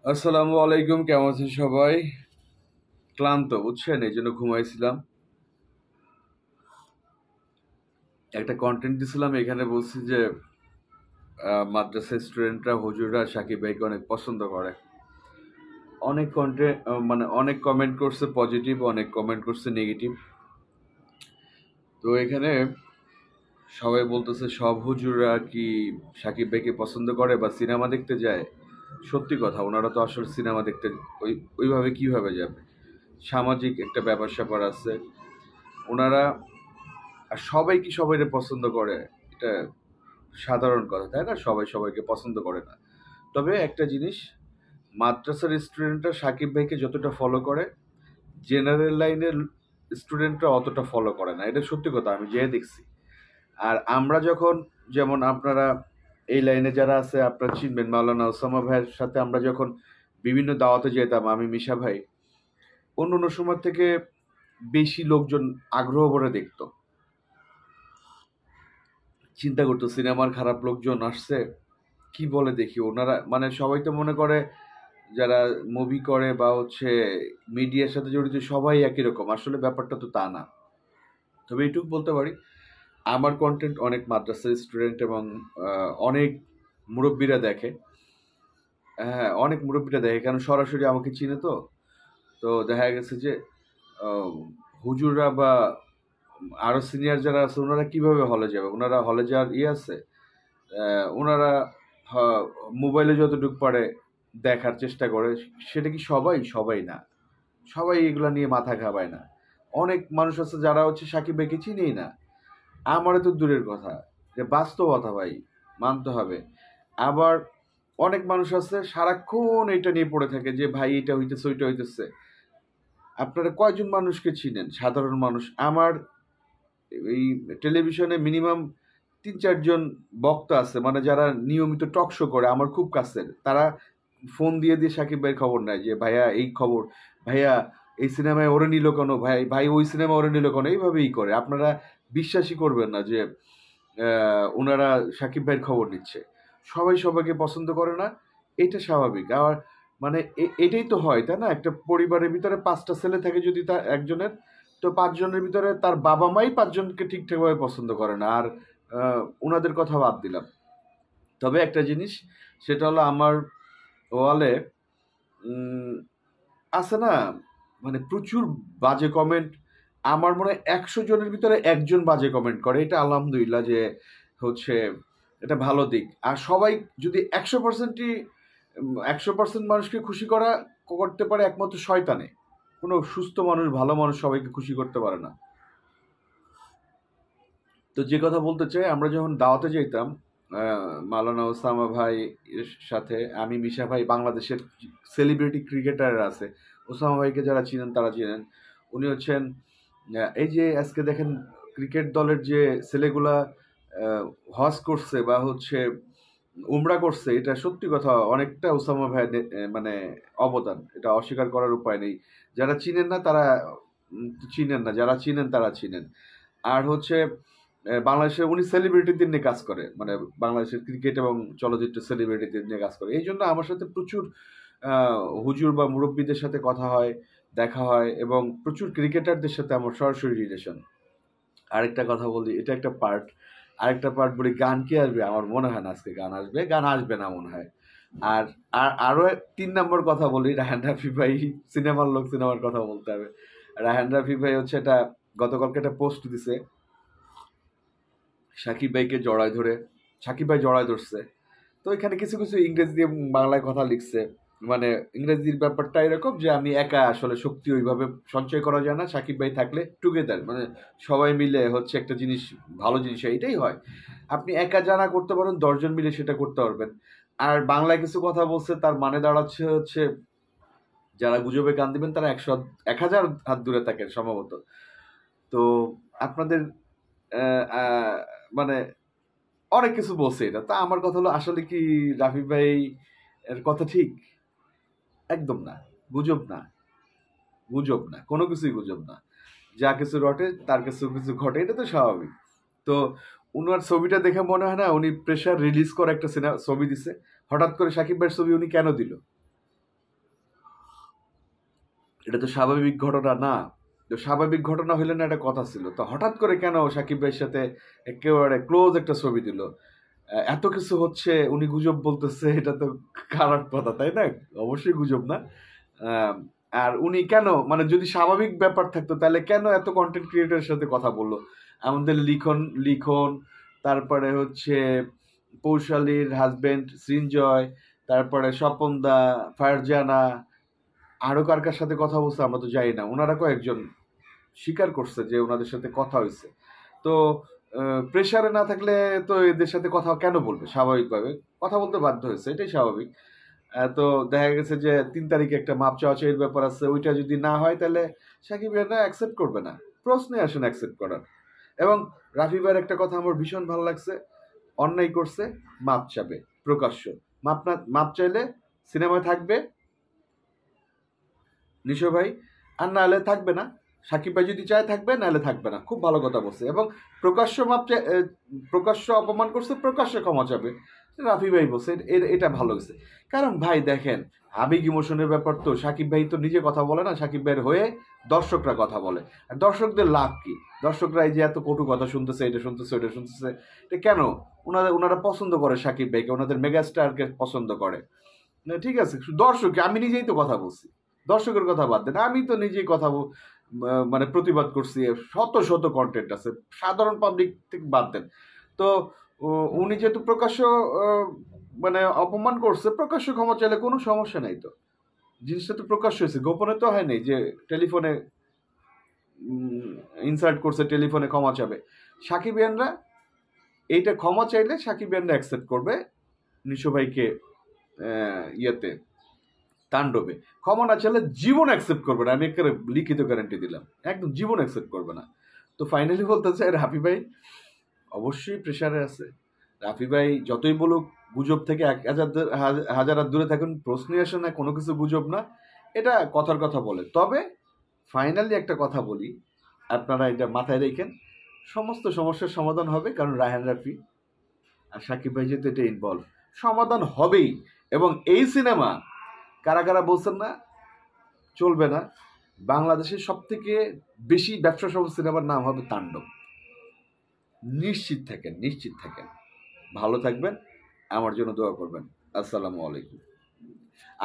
আসসালামু আলাইকুম, কেমন আছেন সবাই? ক্লান্ত বুঝছেন, এই জন্য ঘুমাইছিলাম। একটা কন্টেন্ট দিছিলাম, এখানে বলছি যে মাদ্রাসা স্টুডেন্টরা হুজুররা সাকিব ভাইকে অনেক পছন্দ করে। অনেক কন্টেন্ট মানে অনেক কমেন্ট করছে পজিটিভ, অনেক কমেন্ট করছে নেগেটিভ। তো এখানে সবাই বলতেছে সব হুজুররা কি সাকিব ভাইকে পছন্দ করে বা সিনেমা দেখতে যায়। সত্যি কথা, ওনারা তো আসলে সিনেমা দেখতে ওইভাবে কিভাবে যাবে? সামাজিক একটা ব্যাপার স্যাপার আছে। ওনারা আর সবাই কি সবাইকে পছন্দ করে? এটা সাধারণ কথা, তাই না? সবাই সবাইকে পছন্দ করে না। তবে একটা জিনিস, মাদ্রাসার স্টুডেন্টরা সাকিব ভাইকে যতটা ফলো করে, জেনারেল লাইনের স্টুডেন্টরা অতটা ফলো করে না। এটা সত্যি কথা, আমি যেয়ে দেখছি। আর আমরা যখন, যেমন আপনারা এই লাইনে যারা আছে আপনারা চিনবেন, মাওলানা ওসামা ভাইয়ের সাথে আমরা যখন বিভিন্ন দাওয়াতে যেতাম, আমি মিশা ভাই, অন্য অন্য সময় থেকে বেশি লোকজন আগ্রহ ভরে দেখতো। চিন্তা করতো সিনেমার খারাপ লোকজন আসছে, কি বলে দেখি। ওনারা মানে সবাই তো মনে করে যারা মুভি করে বা হচ্ছে মিডিয়ার সাথে জড়িত সবাই একই রকম। আসলে ব্যাপারটা তো তা না। তবে এইটুকু বলতে পারি, আমার কন্টেন্ট অনেক মাদ্রাসার স্টুডেন্ট এবং অনেক মুরব্বীরা দেখে। হ্যাঁ, অনেক মুরব্বীরা দেখে, কারণ সরাসরি আমাকে চিনে তো। তো দেখা গেছে যে আহ, হুজুররা বা আরো সিনিয়র যারা আছে ওনারা কিভাবে হলে যাবে? ওনারা হলে যাওয়ার আছে? ওনারা মোবাইলে যতটুকু পারে দেখার চেষ্টা করে। সেটা কি সবাই? সবাই না। সবাই এগুলা নিয়ে মাথা ঘামায় না। অনেক মানুষ আছে যারা হচ্ছে সাকিব ভাইকে চিনেই না। আমারও তো দূরের কথা, যে বাস্তবতা ভাই, মানতে হবে। আবার অনেক মানুষ আছে সারাক্ষণ এটা নিয়ে পড়ে থাকে যে ভাই এটা হইতেছে ওইটা হইতেছে। আপনারা কয়জন মানুষকে চিনেন সাধারণ মানুষ? আমার এই টেলিভিশনে মিনিমাম ৩-৪ জন বক্তা আছে, মানে যারা নিয়মিত টক শো করে, আমার খুব কাছের। তারা ফোন দিয়ে দিয়ে সাকিব ভাইয়ের খবর নেয় যে ভাইয়া এই খবর, ভাইয়া এই সিনেমায় ওরে নিল কেন, ভাই ভাই ওই সিনেমা ওরে নিল কেন, এইভাবেই করে। আপনারা বিশ্বাসই করবেন না যে ওনারা সাকিব ভাইয়ের খবর নিচ্ছে। সবাই সবাইকে পছন্দ করে না, এটা স্বাভাবিক। আর মানে এটাই তো হয়, তাই না? একটা পরিবারের ভিতরে ৫টা ছেলে থাকে যদি তার একজনের, তো ৫ জনের ভিতরে তার বাবা মাই ৫ জনকে ঠিকঠাকভাবে পছন্দ করে না। আর ওনাদের কথা বাদ দিলাম। তবে একটা জিনিস, সেটা হলো আমার ওয়ালে উম, আছে না, মানে প্রচুর বাজে কমেন্ট। আমার মনে হয় ১০০ জনের ভিতরে একজন বাজে কমেন্ট করে। এটা আলহামদুলিল্লাহ যে হচ্ছে এটা ভালো দিক। আর সবাই যদি ১০০%ই ১০০% মানুষকে খুশি করতে পারে একমাত্র শয়তানে। কোনো সুস্থ মানুষ, ভালো মানুষ সবাইকে খুশি করতে পারে না। তো যে কথা বলতে চাই, আমরা যখন দাওয়াতে যেতাম মাওলানা ওসামা ভাই এর সাথে, আমি মিশা ভাই, বাংলাদেশের সেলিব্রিটি ক্রিকেটার আছে, ওসামা ভাইকে যারা চিনেন তারা চিনেন। উনি হচ্ছেন এই যে আজকে দেখেন ক্রিকেট দলের যে ছেলেগুলা হজ করছে বা হচ্ছে উমরা করছে, এটা সত্যি কথা অনেকটা ওসামা ভাইয়ের মানে অবদান, এটা অস্বীকার করার উপায় নেই। যারা চিনেন না তারা চিনেন না, যারা চিনেন তারা চিনেন। আর হচ্ছে বাংলাদেশে উনি সেলিব্রিটিদের নিয়ে কাজ করে, মানে বাংলাদেশের ক্রিকেট এবং চলচ্চিত্র সেলিব্রিটিদের নিয়ে কাজ করে। এই জন্য আমার সাথে প্রচুর হুজুর বা মুরব্বীদের সাথে কথা হয়, দেখা হয়, এবং প্রচুর ক্রিকেটারদের সাথে আমার সরাসরি রিলেশন। আরেকটা কথা বলি, এটা একটা পার্ট। আরেকটা পার্ট বলি, গান কি আসবে? আমার মনে হয় না আজকে গান আসবে, গান আসবে না মনে হয়। আর আরো ৩ নম্বর কথা বলি, রায়হান রাফি ভাই সিনেমার লোক, সিনেমার কথা বলতে হবে। রায়হান রাফি ভাই হচ্ছে এটা গতকালকে একটা পোস্ট দিছে সাকিব ভাইকে জড়ায় ধরে। সাকিব ভাই জড়ায় ধরছে, তো এখানে কিছু কিছু ইংরেজি দিয়ে বাংলায় কথা লিখছে। মানে ইংরেজির ব্যাপারটা এরকম যে আমি একা আসলে শক্তি ওইভাবে সঞ্চয় করা যায় না, সাকিব ভাই থাকলে টুগেদার, মানে সবাই মিলে হচ্ছে একটা জিনিস, ভালো জিনিস হয়, এটাই হয়। আপনি একা জানা করতে পারেন, ১০ জন মিলে সেটা করতে পারবেন। আর বাংলায় কিছু কথা বলছে, তার মানে দাঁড়াচ্ছে হচ্ছে যারা গুজবে কান দিবেন তারা ১০০ ১,০০০ হাত দূরে থাকেন সম্ভবত। তো আপনাদের আহ, আহ, মানে অনেক কিছু বলছে এটা। তা আমার কথা হলো, আসলে কি রাফি ভাই এর কথা ঠিক? একদম না। গুজব না, গুজব না, কোনো কিছুই গুজব না। যা কিছু রটে তার কিছু কিছু ঘটে, এটা তো স্বাভাবিক। তো উনার ছবিটা দেখে মনে হয় না উনি প্রেশার রিলিজ করে একটা ছবি দিছে? হঠাৎ করে সাকিব ভাইয়ের ছবি উনি কেন দিল? এটা তো স্বাভাবিক ঘটনা না। তো স্বাভাবিক ঘটনা হইলে না একটা কথা ছিল, তো হঠাৎ করে কেন সাকিব ভাইয়ের সাথে একেবারে ক্লোজ একটা ছবি দিল? এত কিছু হচ্ছে, উনি গুজব বলতেছে, এটা তো খারাপ কথা, তাই না? অবশ্যই গুজব না। আহ, আর উনি কেন, মানে যদি স্বাভাবিক ব্যাপার থাকতো তাহলে কেন এত কন্টেন্ট ক্রিয়েটরের সাথে কথা বললো? আমাদের লিখন লিখন, তারপরে হচ্ছে পৌশালীর হাজবেন্ড সৃঞ্জয়, তারপরে স্বপনদা, ফারজানা, আরো কার কার সাথে কথা বলছে আমরা তো জানি না। ওনারা কয়েকজন স্বীকার করছে যে ওনাদের সাথে কথা হয়েছে। তো প্রেশারে না থাকলে তো এদের সাথে কথা কেন বলবে? স্বাভাবিকভাবে কথা বলতে বাধ্য হয়েছে, এটাই স্বাভাবিক। তো দেখা গেছে যে 3 তারিখে একটা মাপ চাওয়া চাওয়ির ব্যাপার আছে, ওইটা যদি না হয় তাহলে সাকিব ভাইরা অ্যাকসেপ্ট করবে না, প্রশ্নে আসেন অ্যাকসেপ্ট করার। এবং রাফি ভাইয়ের একটা কথা আমার ভীষণ ভালো লাগছে, অন্যায় করছে মাপ চাবে প্রকাশ্য। মাপ চাইলে সিনেমায় থাকবে নিশো ভাই, আর না হলে থাকবে না। সাকিব ভাই যদি চায় থাকবে, নাহলে থাকবে না। খুব ভালো কথা বলছে। এবং প্রকাশ্য প্রকাশ্য অপমান করছে, প্রকাশ্য ক্ষমা চাবে, রাফি ভাই বলছে। এটা ভালো হয়েছে। কারণ ভাই দেখেন, আবেগ ইমোশনের ব্যাপার তো। সাকিব ভাই তো নিজে কথা বলে না, সাকিব ভাইয়ের হয়ে দর্শকরা কথা বলে। আর দর্শকদের লাভ কি? দর্শকরা এই যে এত কটু কথা শুনতেছে, এটা শুনতেছে, ওইটা শুনতেছে, এটা কেন? ওনারা পছন্দ করে সাকিব ভাইকে, ওনাদের মেগাস্টারকে পছন্দ করে। ঠিক আছে, দর্শক, আমি নিজেই তো কথা বলছি, দর্শকের কথা বাদ দেন, আমি তো নিজেই কথা মানে প্রতিবাদ করছি। শত শত কন্টেন্ট আছে, সাধারণ পাবলিক থেকে বাদ দেন। তো উনি যেহেতু প্রকাশ্য মানে অপমান করছে, প্রকাশ্য ক্ষমা চাইলে কোনো সমস্যা নাই। তো জিনিসটা তো প্রকাশ্য হয়েছে, গোপনে তো হয় নাই যে টেলিফোনে ইনসাল্ট করছে, টেলিফোনে ক্ষমা চাবে। সাকিবিয়ানরা এইটা ক্ষমা চাইলে সাকিবিয়ানরা অ্যাকসেপ্ট করবে নিশো ভাইকে ইয়েতে, তাণ্ডবে। ক্ষমা না চাইলে জীবন অ্যাকসেপ্ট করবে না, আমি একটা লিখিত গ্যারান্টি দিলাম, একদম জীবন অ্যাকসেপ্ট করবে না। তো ফাইনালি বলতে চাই, রাফি ভাই অবশ্যই প্রেশারে আছে। রাফি ভাই যতই বলুক গুজব থেকে 1000 হাত দূরে থাকুন, প্রশ্নই আসে না, কোনো কিছু গুজব না, এটা কথার কথা বলে। তবে ফাইনালি একটা কথা বলি, আপনারা এটা মাথায় রেখেন, সমস্ত সমস্যার সমাধান হবে, কারণ রায়হান রাফি আর সাকিব ভাই যেহেতু এটা ইনভলভ, সমাধান হবেই। এবং এই সিনেমা কারা কারা বলছেন না চলবে না, বাংলাদেশের সব থেকে বেশি ব্যবসা সফল সিনেমার নাম হবে তাণ্ডব। নিশ্চিত থাকেন, নিশ্চিত থাকেন। ভালো থাকবেন, আমার জন্য দোয়া করবেন। আসসালামু আলাইকুম।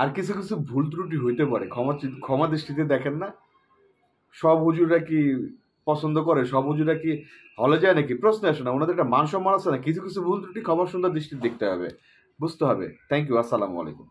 আর কিছু কিছু ভুল ত্রুটি হইতে পারে, ক্ষমা দৃষ্টিতে দেখেন না। সব হুজুররা কি পছন্দ করে? সব হুজুররা কি হলে যায় নাকি? প্রশ্ন আসে না। ওনাদের একটা মান সম্মান আছে না? কিছু কিছু ভুল ত্রুটি ক্ষমা সুন্দর দৃষ্টিতে দেখতে হবে, বুঝতে হবে। Thank you. আসসালামু আলাইকুম।